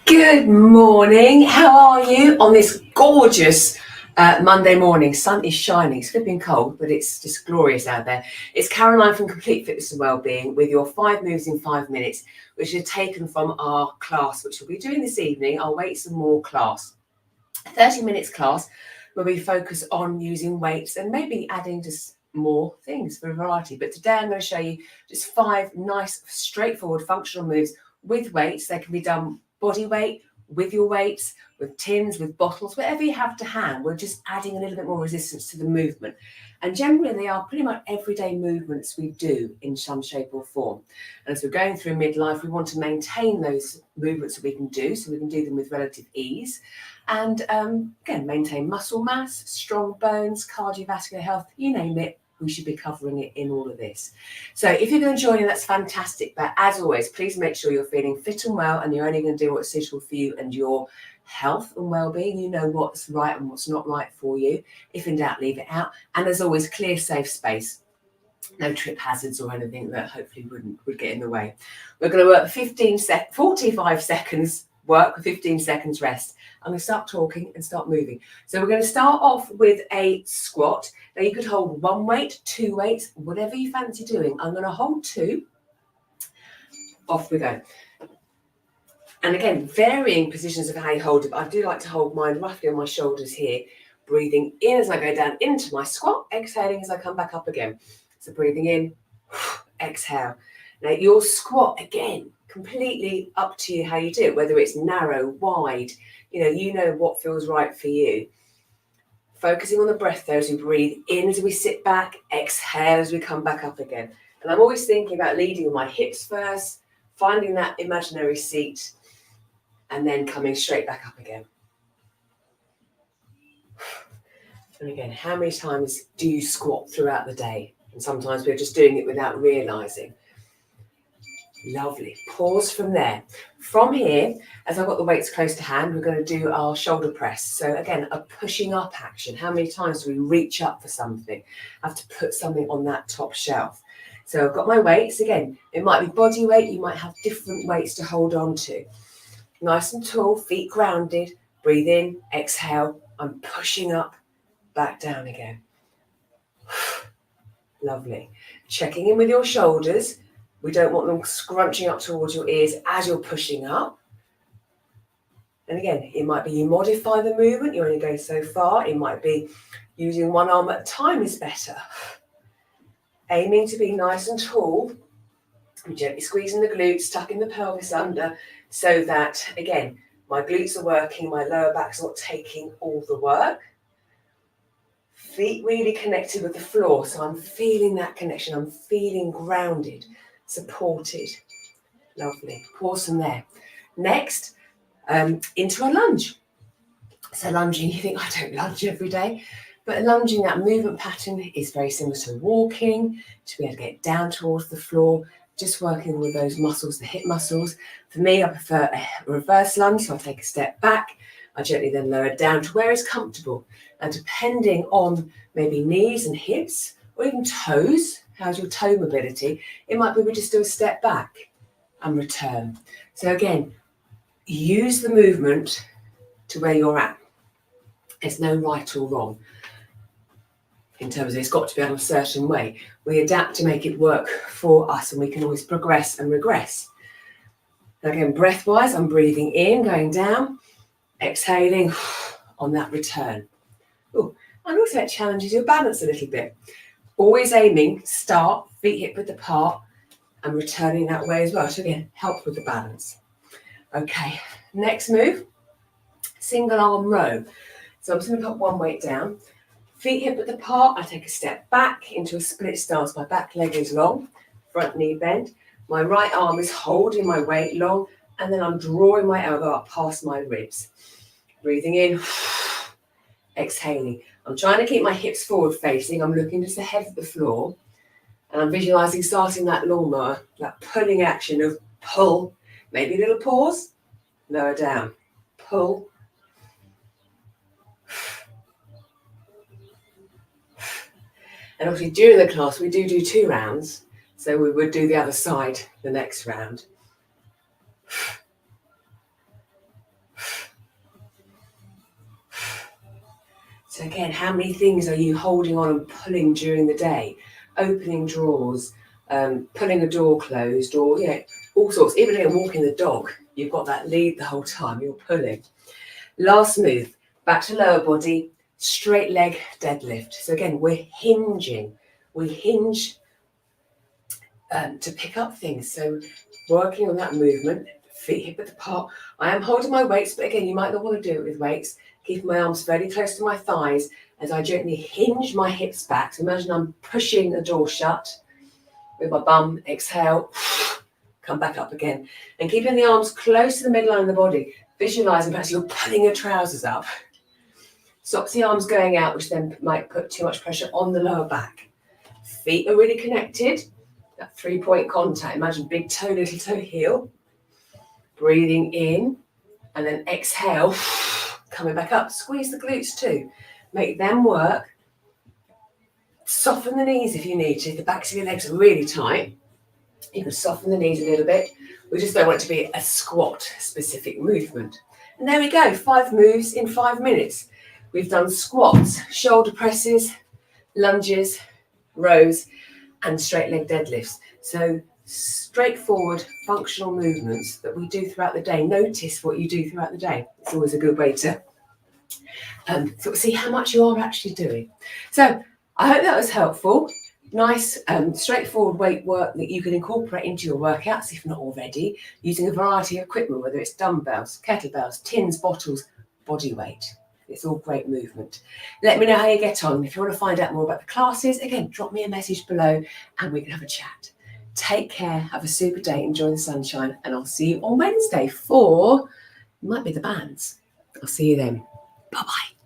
Good morning. How are you on this gorgeous Monday morning? Sun is shining. It's flipping cold, but it's just glorious out there. It's Caroline from Complete Fitness and Wellbeing with your 5 moves in 5 minutes, which are taken from our class, which we'll be doing this evening, our Weights and More class. 30 minutes class where we focus on using weights and maybe adding just more things for a variety. But today I'm going to show you just 5 nice, straightforward functional moves with weights. They can be done body weight, with your weights, with tins, with bottles, whatever you have to hand. We're just adding a little bit more resistance to the movement. And generally they are pretty much everyday movements we do in some shape or form. And as we're going through midlife, we want to maintain those movements that we can do, so we can do them with relative ease. And again, maintain muscle mass, strong bones, cardiovascular health, you name it, we should be covering it in all of this. So if you're going to join in, that's fantastic. But as always, please make sure you're feeling fit and well, and you're only going to do what's suitable for you and your health and well-being. You know what's right and what's not right for you. If in doubt, leave it out. And as always, clear, safe space. No trip hazards or anything that hopefully would get in the way. We're going to work 45 seconds work with 15 seconds rest. I'm going to start talking and start moving. So we're going to start off with a squat. Now you could hold 1 weight, 2 weights, whatever you fancy doing. I'm going to hold 2. Off we go. And again, varying positions of how you hold it. But I do like to hold mine roughly on my shoulders here. Breathing in as I go down into my squat. Exhaling as I come back up again. So breathing in, exhale. Now your squat, again, completely up to you how you do it, whether it's narrow, wide, you know what feels right for you. Focusing on the breath though, as we breathe in as we sit back, exhale as we come back up again. And I'm always thinking about leading with my hips first, finding that imaginary seat, and then coming straight back up again. And again, how many times do you squat throughout the day? And sometimes we're just doing it without realizing. Lovely. Pause from there. From here, as I've got the weights close to hand, we're going to do our shoulder press. So again, a pushing up action. How many times do we reach up for something? Have to put something on that top shelf. So I've got my weights. Again, it might be body weight. You might have different weights to hold on to. Nice and tall, feet grounded. Breathe in, exhale. I'm pushing up, back down again. Lovely. Checking in with your shoulders. We don't want them scrunching up towards your ears as you're pushing up. And again, it might be you modify the movement. You're only going so far. It might be using one arm at a time is better. Aiming to be nice and tall. I'm gently squeezing the glutes, tucking the pelvis under so that, again, my glutes are working, my lower back's not taking all the work. Feet really connected with the floor, so I'm feeling that connection. I'm feeling grounded, supported. Lovely. Pause from there. Next, into a lunge. So lunging, you think, I don't lunge every day, but lunging, that movement pattern is very similar to walking, to be able to get down towards the floor, just working with those muscles, the hip muscles. For me, I prefer a reverse lunge, so I take a step back. I gently then lower down to where it's comfortable. And depending on maybe knees and hips, or even toes, how's your toe mobility, it might be we just do a step back and return. So again, use the movement to where you're at. There's no right or wrong in terms of it's got to be on a certain way. We adapt to make it work for us, and we can always progress and regress. Again, breath-wise, I'm breathing in, going down, exhaling on that return. Ooh, and also it challenges your balance a little bit. Always aiming, start, feet hip width apart, and returning that way as well. So again, help with the balance. Okay, next move, single arm row. So I'm just going to put one weight down. Feet hip width apart, I take a step back into a split stance. My back leg is long, front knee bent. My right arm is holding my weight long, and then I'm drawing my elbow up past my ribs. Breathing in, exhaling. I'm trying to keep my hips forward facing. I'm looking just ahead of the floor, and I'm visualizing starting that lawnmower, that pulling action of pull, maybe a little pause, lower down, pull, and obviously during the class we do 2 rounds, so we would do the other side the next round. So again, how many things are you holding on and pulling during the day? Opening drawers, pulling a door closed, or all sorts. Even walking the dog, you've got that lead the whole time, you're pulling. Last move, back to lower body, straight leg deadlift. So again, we're hinging. We hinge to pick up things. So working on that movement, feet hip width apart. I am holding my weights, but again, you might not want to do it with weights. Keeping my arms very close to my thighs as I gently hinge my hips back. So imagine I'm pushing the door shut with my bum. Exhale, come back up again. And keeping the arms close to the midline of the body. Visualising perhaps you're pulling your trousers up. Stops the arms going out, which then might put too much pressure on the lower back. Feet are really connected. That 3-point contact. Imagine big toe, little toe, heel. Breathing in and then exhale, coming back up. Squeeze the glutes too. Make them work. Soften the knees if you need to. If the backs of your legs are really tight, you can soften the knees a little bit. We just don't want it to be a squat specific movement. And there we go, 5 moves in 5 minutes. We've done squats, shoulder presses, lunges, rows, and straight leg deadlifts. So straightforward functional movements that we do throughout the day. Notice what you do throughout the day. It's always a good way to sort of see how much you are actually doing. So I hope that was helpful. Nice, straightforward weight work that you can incorporate into your workouts, if not already, using a variety of equipment, whether it's dumbbells, kettlebells, tins, bottles, body weight. It's all great movement. Let me know how you get on. If you want to find out more about the classes, again, drop me a message below and we can have a chat. Take care, have a super day, enjoy the sunshine, and I'll see you on Wednesday for, it might be the bands. I'll see you then. Bye-bye.